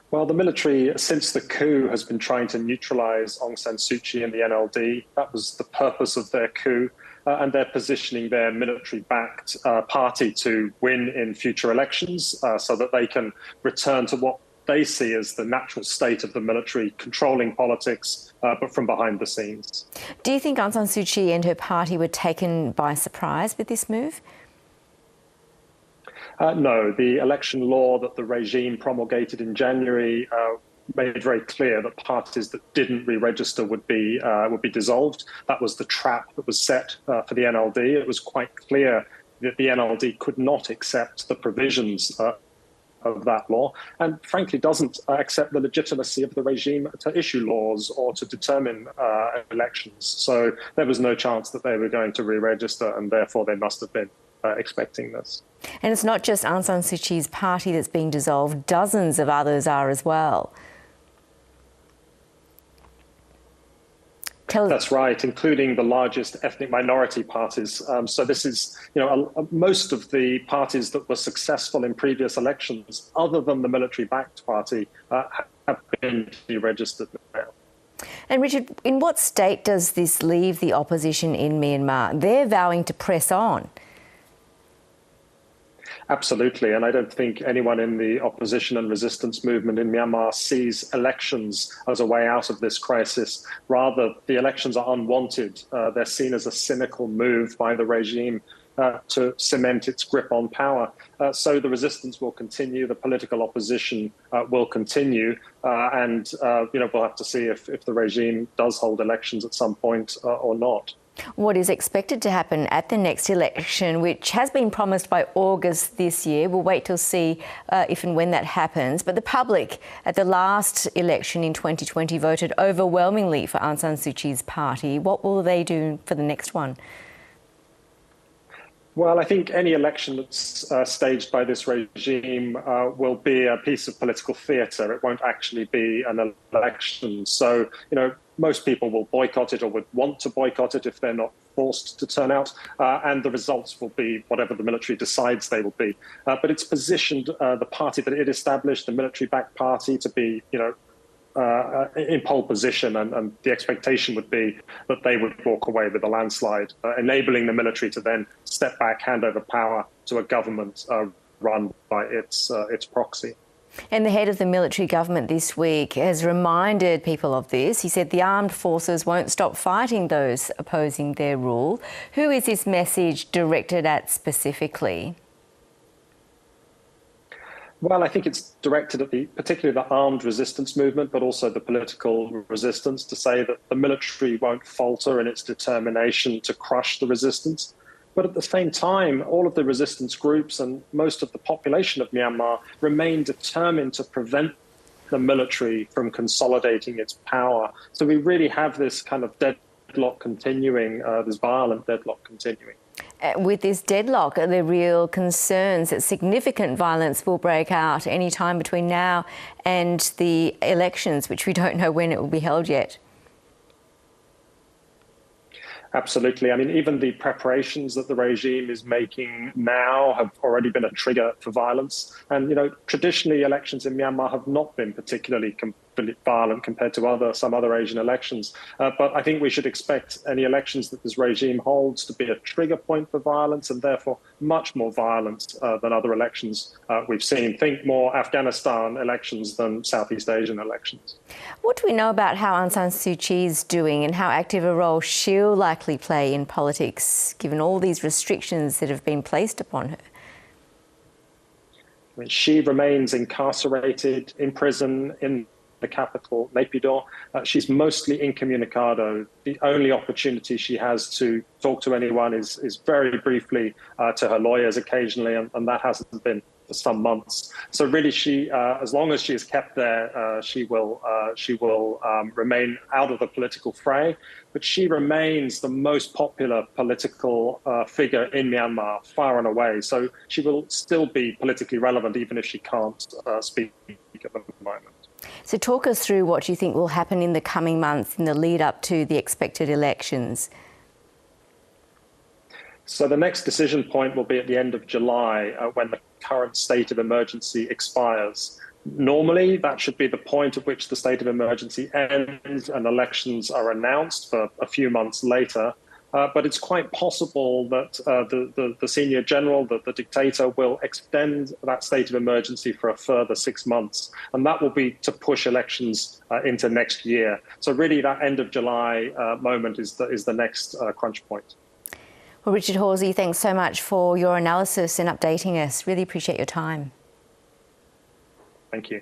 Well, the military, since the coup, has been trying to neutralise Aung San Suu Kyi and the NLD. That was the purpose of their coup. And they're positioning their military-backed party to win in future elections so that they can return to what they see as the natural state of the military, controlling politics, but from behind the scenes. Do you think Aung San Suu Kyi and her party were taken by surprise with this move? No, the election law that the regime promulgated in January made very clear that parties that didn't re-register would be dissolved. That was the trap that was set for the NLD. It was quite clear that the NLD could not accept the provisions of that law, and frankly doesn't accept the legitimacy of the regime to issue laws or to determine elections. So there was no chance that they were going to re-register, and therefore they must have been expecting this. And it's not just Aung San Suu Kyi's party that's being dissolved, dozens of others are as well. That's right, including the largest ethnic minority parties. So this is, most of the parties that were successful in previous elections, other than the military-backed party, have been deregistered now. And Richard, in what state does this leave the opposition in Myanmar? They're vowing to press on. Absolutely, and I don't think anyone in the opposition and resistance movement in Myanmar sees elections as a way out of this crisis. Rather, the elections are unwanted. They're seen as a cynical move by the regime to cement its grip on power. So the resistance will continue, the political opposition will continue, and we'll have to see if the regime does hold elections at some point or not. What is expected to happen at the next election, which has been promised by August this year? We'll wait to see if and when that happens. But the public at the last election in 2020 voted overwhelmingly for Aung San Suu Kyi's party. What will they do for the next one? Well, I think any election that's staged by this regime will be a piece of political theatre. It won't actually be an election. So, most people will boycott it or would want to boycott it if they're not forced to turn out. And the results will be whatever the military decides they will be. But it's positioned the party that it established, the military-backed party, to be, in pole position, and the expectation would be that they would walk away with a landslide, enabling the military to then step back, hand over power to a government run by its proxy. And the head of the military government this week has reminded people of this. He said the armed forces won't stop fighting those opposing their rule. Who is this message directed at specifically? Well, I think it's directed at particularly the armed resistance movement, but also the political resistance, to say that the military won't falter in its determination to crush the resistance. But at the same time, all of the resistance groups and most of the population of Myanmar remain determined to prevent the military from consolidating its power. So we really have this kind of deadlock continuing, this violent deadlock continuing. With this deadlock, are there real concerns that significant violence will break out any time between now and the elections, which we don't know when it will be held yet? Absolutely. I mean, even the preparations that the regime is making now have already been a trigger for violence. And, traditionally elections in Myanmar have not been particularly violent compared to some other Asian elections. But I think we should expect any elections that this regime holds to be a trigger point for violence, and therefore much more violent than other elections we've seen. Think more Afghanistan elections than Southeast Asian elections. What do we know about how Aung San Suu Kyi is doing and how active a role she'll likely play in politics, given all these restrictions that have been placed upon her? I mean, she remains incarcerated in prison in the capital, Naypyidaw. She's mostly incommunicado. The only opportunity she has to talk to anyone is very briefly to her lawyers occasionally, and that hasn't been for some months. So really, she, as long as she is kept there, she will remain out of the political fray. But she remains the most popular political figure in Myanmar, far and away. So she will still be politically relevant, even if she can't speak at the moment. So talk us through what you think will happen in the coming months in the lead up to the expected elections. So the next decision point will be at the end of July, when the current state of emergency expires. Normally, that should be the point at which the state of emergency ends and elections are announced for a few months later. But it's quite possible that the senior general, the dictator, will extend that state of emergency for a further 6 months. And that will be to push elections into next year. So really, that end of July moment is the next crunch point. Well, Richard Horsey, thanks so much for your analysis and updating us. Really appreciate your time. Thank you.